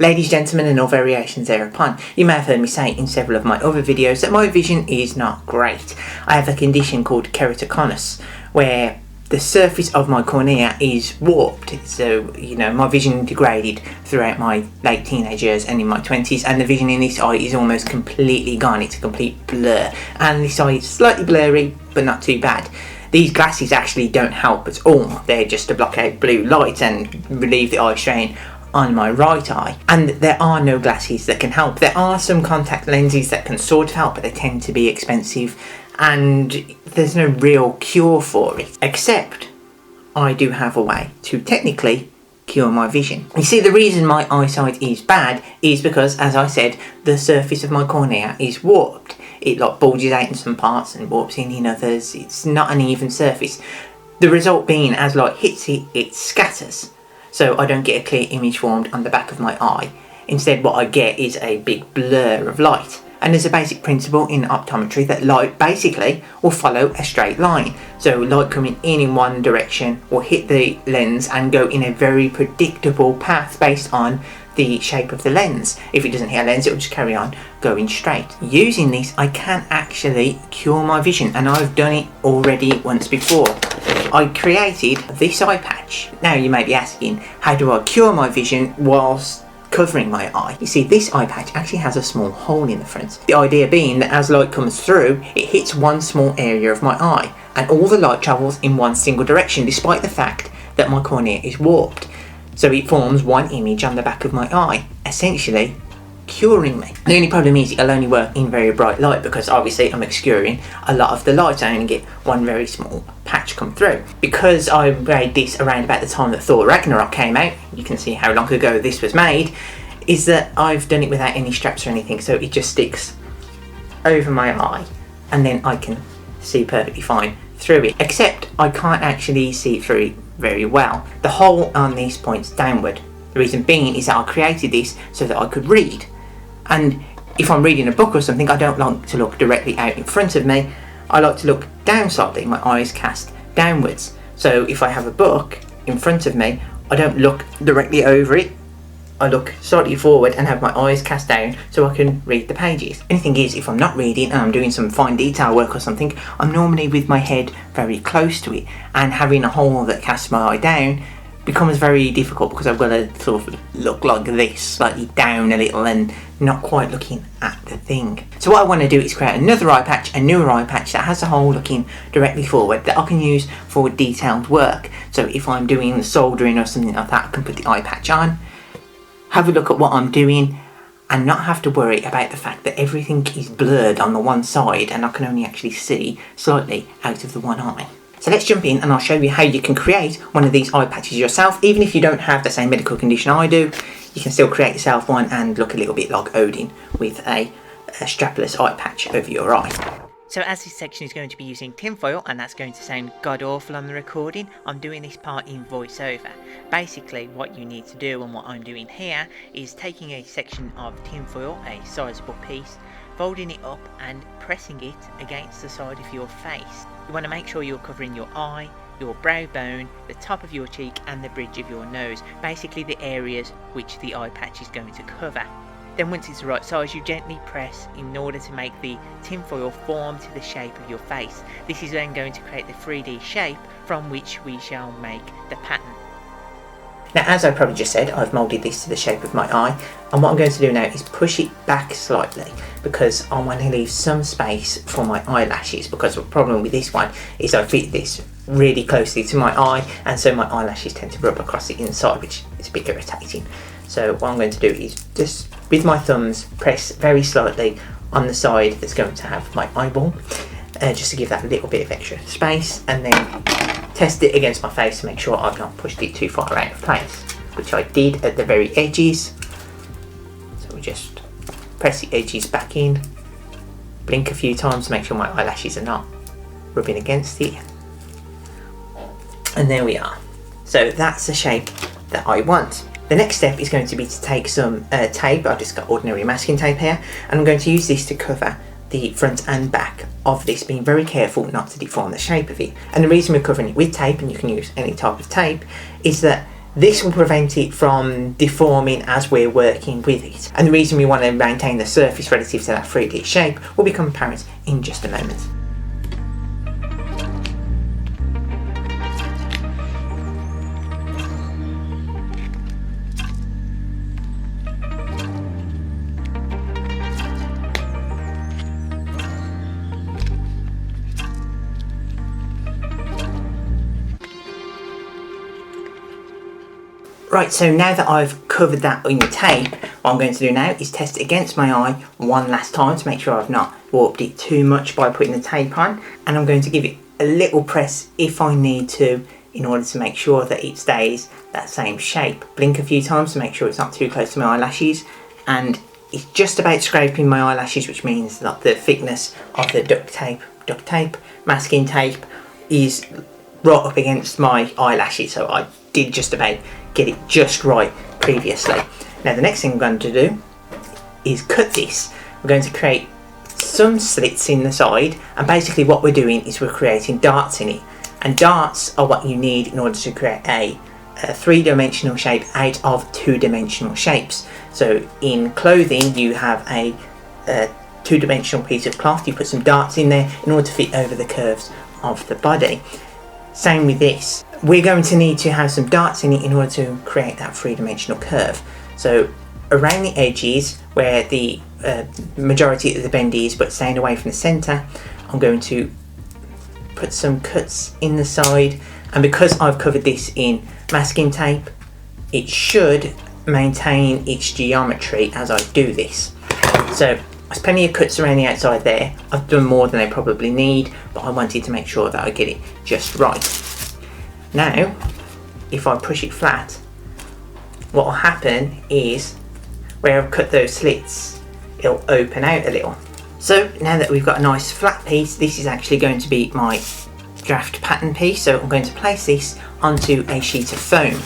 Ladies, gentlemen and all variations thereupon, you may have heard me say in several of my other videos that my vision is not great. I have a condition called Keratoconus, where the surface of my cornea is warped. So, my vision degraded throughout my late teenage years and in my 20s, and the vision in this eye is almost completely gone. It's a complete blur. And this eye is slightly blurry, but not too bad. These glasses actually don't help at all. They're just to block out blue light and relieve the eye strain on my right eye, and there are no glasses that can help. There are some contact lenses that can sort of help, but they tend to be expensive and there's no real cure for it, except I do have a way to technically cure my vision. You see, the reason my eyesight is bad is because, as I said, the surface of my cornea is warped. It bulges out in some parts and warps in others. It's not an even surface. The result being, as light hits it, it scatters. So I don't get a clear image formed on the back of my eye. Instead, what I get is a big blur of light. And there's a basic principle in optometry that light basically will follow a straight line. So light coming in one direction will hit the lens and go in a very predictable path based on the shape of the lens. If it doesn't hit a lens, it will just carry on going straight. Using this, I can actually cure my vision, and I've done it already once before. I created this eye patch. Now you may be asking, how do I cure my vision whilst covering my eye? You see, this eye patch actually has a small hole in the front. The idea being that as light comes through, it hits one small area of my eye, and all the light travels in one single direction, despite the fact that my cornea is warped. So it forms one image on the back of my eye, essentially curing me. The only problem is it'll only work in very bright light, because obviously I'm obscuring a lot of the light. I only get one very small patch come through. Because I made this around about the time that Thor Ragnarok came out, you can see how long ago this was made, is that I've done it without any straps or anything, so it just sticks over my eye and then I can see perfectly fine through it, except I can't actually see through it very well. The hole on these points downward. The reason being is that I created this so that I could read, and if I'm reading a book or something, I don't like to look directly out in front of me. I like to look down slightly, my eyes cast downwards. So if I have a book in front of me, I don't look directly over it. I look slightly forward and have my eyes cast down so I can read the pages. Anything is, if I'm not reading and I'm doing some fine detail work or something, I'm normally with my head very close to it, and having a hole that casts my eye down becomes very difficult, because I've got to sort of look like this, slightly down a little and not quite looking at the thing. So what I want to do is create another eye patch, a newer eye patch that has a hole looking directly forward that I can use for detailed work. So if I'm doing soldering or something like that, I can put the eye patch on, have a look at what I'm doing, and not have to worry about the fact that everything is blurred on the one side and I can only actually see slightly out of the one eye. So let's jump in and I'll show you how you can create one of these eye patches yourself. Even if you don't have the same medical condition I do, you can still create yourself one and look a little bit like Odin with a strapless eye patch over your eye. So as this section is going to be using tinfoil, and that's going to sound god awful on the recording, I'm doing this part in voiceover. Basically what you need to do, and what I'm doing here, is taking a section of tinfoil, a sizable piece, folding it up and pressing it against the side of your face. You want to make sure you're covering your eye, your brow bone, the top of your cheek and the bridge of your nose, basically the areas which the eye patch is going to cover. Then once it's the right size, you gently press in order to make the tinfoil form to the shape of your face. This is then going to create the 3D shape from which we shall make the pattern. Now, as I probably just said, I've moulded this to the shape of my eye, and what I'm going to do now is push it back slightly, because I want to leave some space for my eyelashes, because the problem with this one is I fit this really closely to my eye, and so my eyelashes tend to rub across the inside, which is a bit irritating. So what I'm going to do is just with my thumbs press very slightly on the side that's going to have my eyeball, just to give that a little bit of extra space, and then test it against my face to make sure I've not pushed it too far out of place, which I did at the very edges. So we just press the edges back in, blink a few times to make sure my eyelashes are not rubbing against it, and there we are. So that's the shape that I want. The next step is going to be to take some tape. I've just got ordinary masking tape here, and I'm going to use this to cover the front and back of this, being very careful not to deform the shape of it. And the reason we're covering it with tape, and you can use any type of tape, is that This will prevent it from deforming as we're working with it. And the reason we want to maintain the surface relative to that 3D shape will become apparent in just a moment. Right, so now that I've covered that in tape, what I'm going to do now is test it against my eye one last time to make sure I've not warped it too much by putting the tape on. And I'm going to give it a little press if I need to, in order to make sure that it stays that same shape. Blink a few times to make sure it's not too close to my eyelashes. And it's just about scraping my eyelashes, which means that the thickness of the duct tape, masking tape is right up against my eyelashes. So I did just about get it just right previously. Now the next thing I'm going to do is cut this. We're going to create some slits in the side, and basically what we're doing is we're creating darts in it. And darts are what you need in order to create a three-dimensional shape out of two-dimensional shapes. So in clothing you have a two-dimensional piece of cloth, you put some darts in there in order to fit over the curves of the body. Same with this. We're going to need to have some darts in it in order to create that three-dimensional curve. So around the edges where the majority of the bend is, but staying away from the centre, I'm going to put some cuts in the side, and because I've covered this in masking tape, it should maintain its geometry as I do this. So there's plenty of cuts around the outside there. I've done more than I probably need, but I wanted to make sure that I get it just right. Now, if I push it flat, what will happen is where I've cut those slits, it'll open out a little. So now that we've got a nice flat piece, this is actually going to be my draft pattern piece. So I'm going to place this onto a sheet of foam.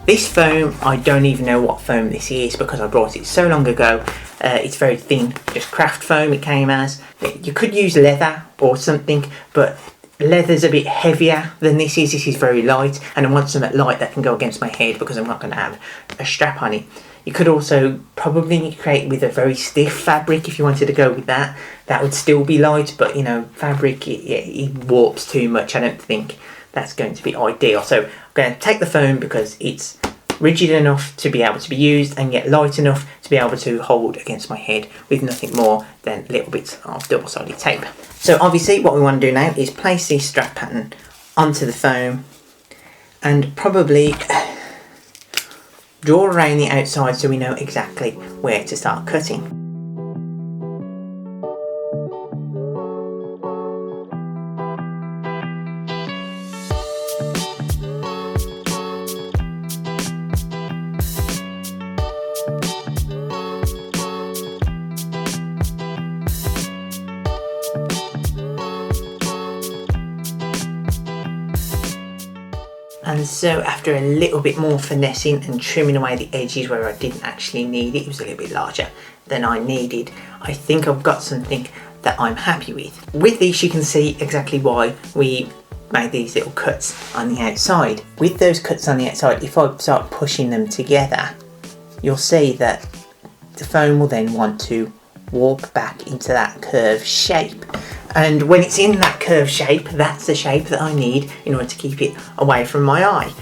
This foam, I don't even know what foam this is because I brought it so long ago. It's very thin, just craft foam it came as. You could use leather or something, but leather's a bit heavier than this is. This is very light, and I want something light that can go against my head because I'm not going to have a strap on it. You could also probably create with a very stiff fabric if you wanted to go with that. That would still be light, but you know, fabric, it warps too much. I don't think that's going to be ideal. So I'm going to take the foam because it's rigid enough to be able to be used and yet light enough to be able to hold against my head with nothing more than little bits of double-sided tape. So obviously what we want to do now is place this strap pattern onto the foam and probably draw around the outside so we know exactly where to start cutting. And so after a little bit more finessing and trimming away the edges where I didn't actually need it, it was a little bit larger than I needed, I think I've got something that I'm happy with. With these you can see exactly why we made these little cuts on the outside. With those cuts on the outside, if I start pushing them together, you'll see that the foam will then want to warp back into that curved shape. And when it's in that curved shape, that's the shape that I need in order to keep it away from my eye.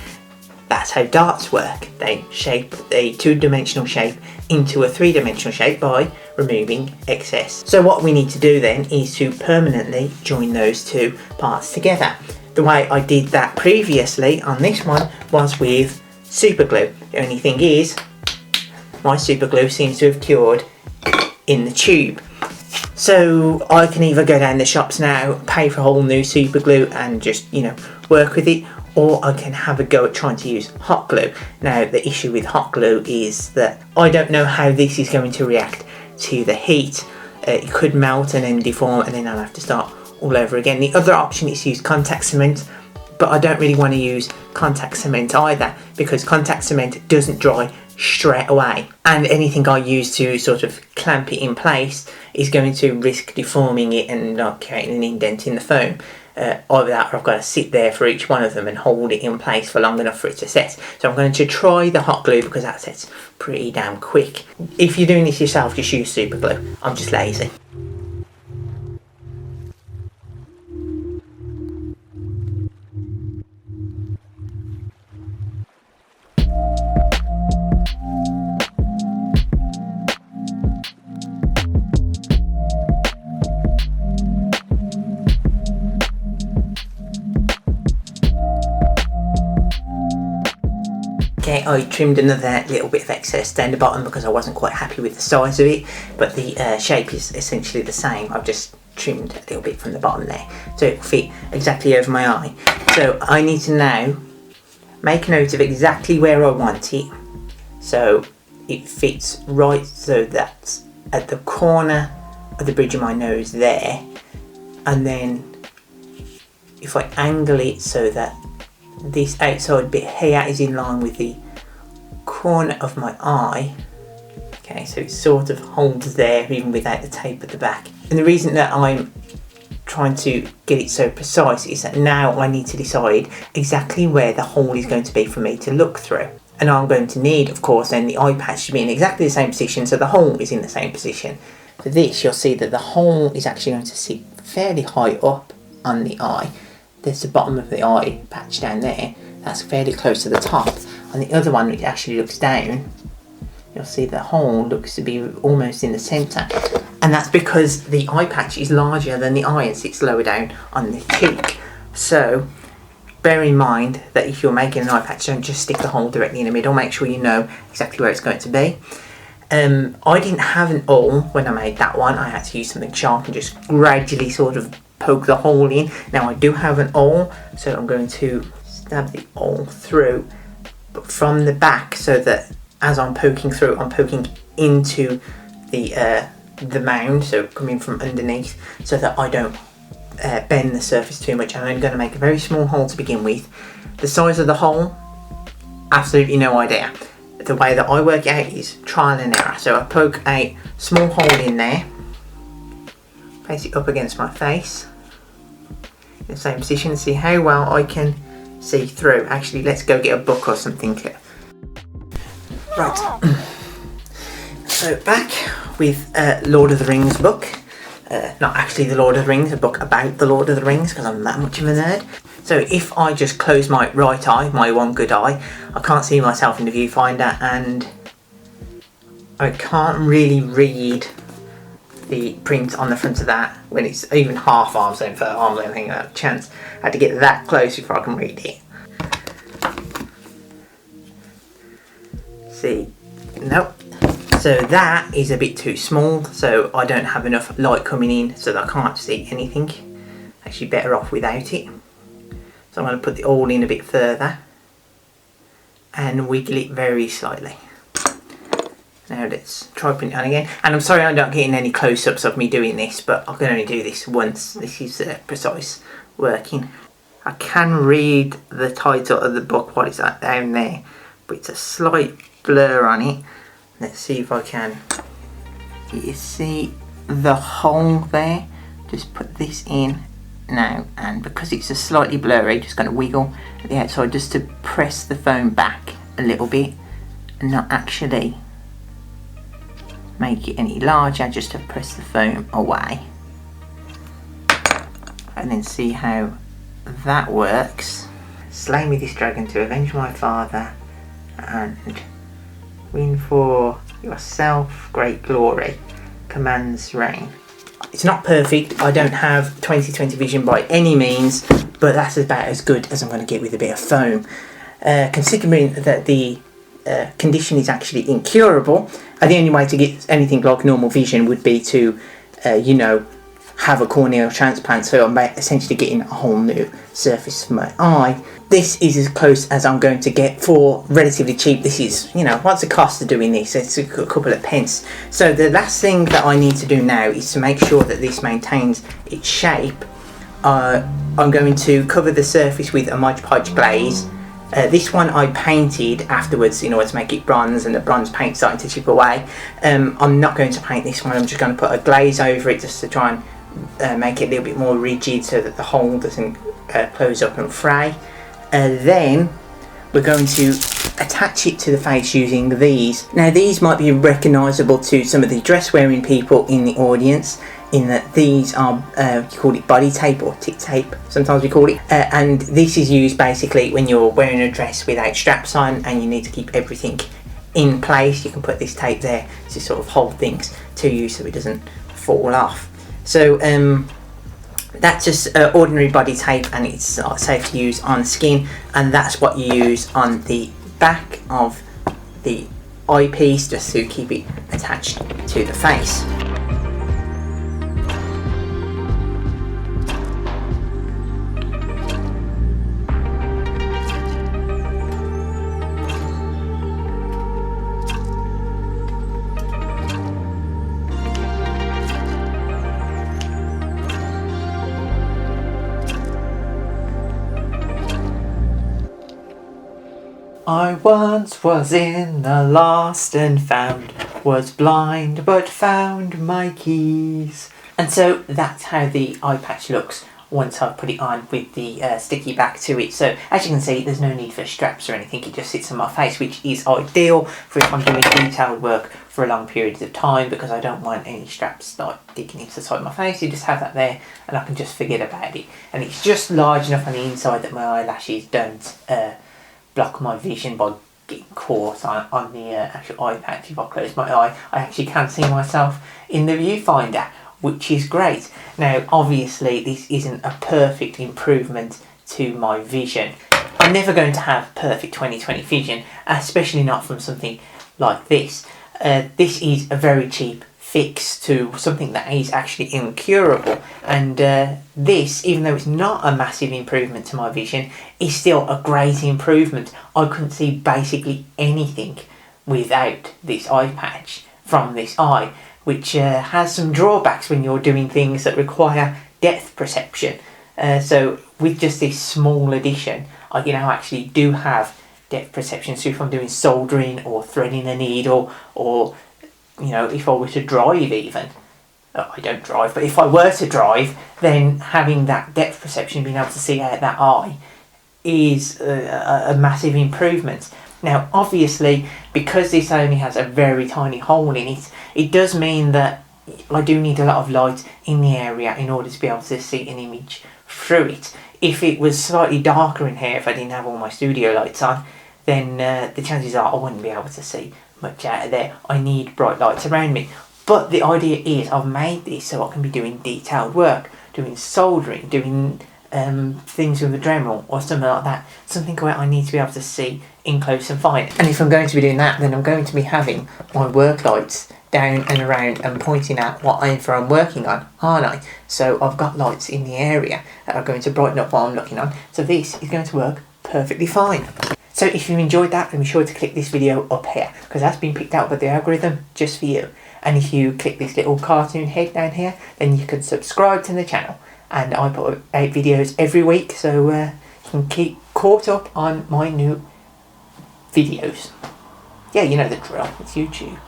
That's how darts work. They shape a two-dimensional shape into a three-dimensional shape by removing excess. So what we need to do then is to permanently join those two parts together. The way I did that previously on this one was with super glue. The only thing is, my super glue seems to have cured in the tube. So I can either go down the shops now, pay for a whole new super glue and just, you know, work with it, or I can have a go at trying to use hot glue. Now the issue with hot glue is that I don't know how this is going to react to the heat. It could melt and then deform and then I'll have to start all over again. The other option is to use contact cement, but I don't really want to use contact cement either because contact cement doesn't dry straight away, and anything I use to sort of clamp it in place is going to risk deforming it and not creating an indent in the foam. Either that, or I've got to sit there for each one of them and hold it in place for long enough for it to set. So I'm going to try the hot glue because that sets pretty damn quick. If you're doing this yourself, just use super glue. I'm just lazy. Okay, I trimmed another little bit of excess down the bottom because I wasn't quite happy with the size of it, but the shape is essentially the same. I've just trimmed a little bit from the bottom there, so it will fit exactly over my eye. So I need to now make a note of exactly where I want it, so it fits right, so that's at the corner of the bridge of my nose there, and then if I angle it so that this outside bit here is in line with the corner of my eye. Okay, so it sort of holds there even without the tape at the back. And the reason that I'm trying to get it so precise is that now I need to decide exactly where the hole is going to be for me to look through. And I'm going to need, of course, then the eye patch to be in exactly the same position, so the hole is in the same position. For this, you'll see that the hole is actually going to sit fairly high up on the eye. There's the bottom of the eye patch down there, that's fairly close to the top. On the other one, which actually looks down, you'll see the hole looks to be almost in the centre, and that's because the eye patch is larger than the eye and sits lower down on the cheek. So bear in mind that if you're making an eye patch, don't just stick the hole directly in the middle, make sure you know exactly where it's going to be. I didn't have an awl when I made that one. I had to use something sharp and just gradually sort of poke the hole in. Now I do have an awl, so I'm going to stab the awl through, but from the back, so that as I'm poking through, I'm poking into the mound, so coming from underneath, so that I don't bend the surface too much. And I'm going to make a very small hole to begin with. The size of the hole, absolutely no idea. The way that I work it out is trial and error. So I poke a small hole in there, place it up against my face in the same position, and see how well I can see through. Actually, let's go get a book or something. Right, so back with Lord of the Rings book. Not actually the Lord of the Rings, a book about the Lord of the Rings, because I'm that much of a nerd. So if I just close my right eye, my one good eye, I can't see myself in the viewfinder, and I can't really read the print on the front of that when it's even half arm's length. Arm's length, I think I have a chance. I had to get that close before I can read it. See, nope. So that is a bit too small, so I don't have enough light coming in, so that I can't see anything. Actually better off without it. So I'm going to put the awl in a bit further and wiggle it very slightly. Now let's try putting it on again. And I'm sorry I'm not getting any close-ups of me doing this, but I can only do this once. This is precise working. I can read the title of the book while it's down there, but it's a slight blur on it. Let's see if I can. You see the hole there? Just put this in now, and because it's a slightly blurry, just going to wiggle at the outside just to press the foam back a little bit and not actually make it any larger, just to press the foam away, and then see how that works. Slay me this dragon to avenge my father and win for yourself great glory, commands reign. It's not perfect, I don't have 20/20 vision by any means, but that's about as good as I'm going to get with a bit of foam. Considering that the condition is actually incurable, the only way to get anything like normal vision would be to, you know, have a corneal transplant, so I'm essentially getting a whole new surface for my eye. This is as close as I'm going to get for relatively cheap. This is, you know, what's the cost of doing this? It's a couple of pence. So the last thing that I need to do now is to make sure that this maintains its shape. I'm going to cover the surface with a Mod Podge glaze. This one I painted afterwards in order to make it bronze, and the bronze paint's starting to chip away. I'm not going to paint this one, I'm just going to put a glaze over it just to try and make it a little bit more rigid so that the hole doesn't close up and fray. Then we're going to attach it to the face using these. Now these might be recognisable to some of the dress wearing people in the audience, in that these are, you call it body tape or tit tape, sometimes we call it, and this is used basically when you're wearing a dress without straps on and you need to keep everything in place. You can put this tape there to sort of hold things to you so it doesn't fall off. So that's just ordinary body tape, and it's safe to use on skin, and that's what you use on the back of the eyepiece just to keep it attached to the face. I once was in the lost and found, was blind but found my keys. And so that's how the eye patch looks once I've put it on with the sticky back to it. So as you can see, there's no need for straps or anything, it just sits on my face, which is ideal for if I'm doing detailed work for a long period of time, because I don't want any straps like digging into the side of my face. You just have that there and I can just forget about it. And it's just large enough on the inside that my eyelashes don't block my vision by getting caught on the actual eye patch. If I close my eye, I actually can see myself in the viewfinder, which is great. Now obviously this isn't a perfect improvement to my vision. I'm never going to have perfect 20/20 vision, especially not from something like this. This is a very cheap fix to something that is actually incurable, and this, even though it's not a massive improvement to my vision, is still a great improvement. I couldn't see basically anything without this eye patch from this eye, which has some drawbacks when you're doing things that require depth perception. So with just this small addition, I actually do have depth perception. So if I'm doing soldering or threading a needle, or if I were to drive even, I don't drive, but if I were to drive, then having that depth perception, being able to see out that eye, is a massive improvement. Now obviously, because this only has a very tiny hole in it, it does mean that I do need a lot of light in the area in order to be able to see an image through it. If it was slightly darker in here, if I didn't have all my studio lights on, then the chances are I wouldn't be able to see much out of there. I need bright lights around me. But the idea is I've made this so I can be doing detailed work, doing soldering, doing things with a Dremel or something like that, something where I need to be able to see in close and fine. And if I'm going to be doing that, then I'm going to be having my work lights down and around and pointing at what I'm working on, aren't I? So I've got lights in the area that are going to brighten up what I'm looking on, so this is going to work perfectly fine. So if you enjoyed that, then be sure to click this video up here, because that's been picked out by the algorithm just for you. And if you click this little cartoon head down here, then you can subscribe to the channel, and I put out videos every week, so you can keep caught up on my new videos. Yeah, you know the drill, it's YouTube.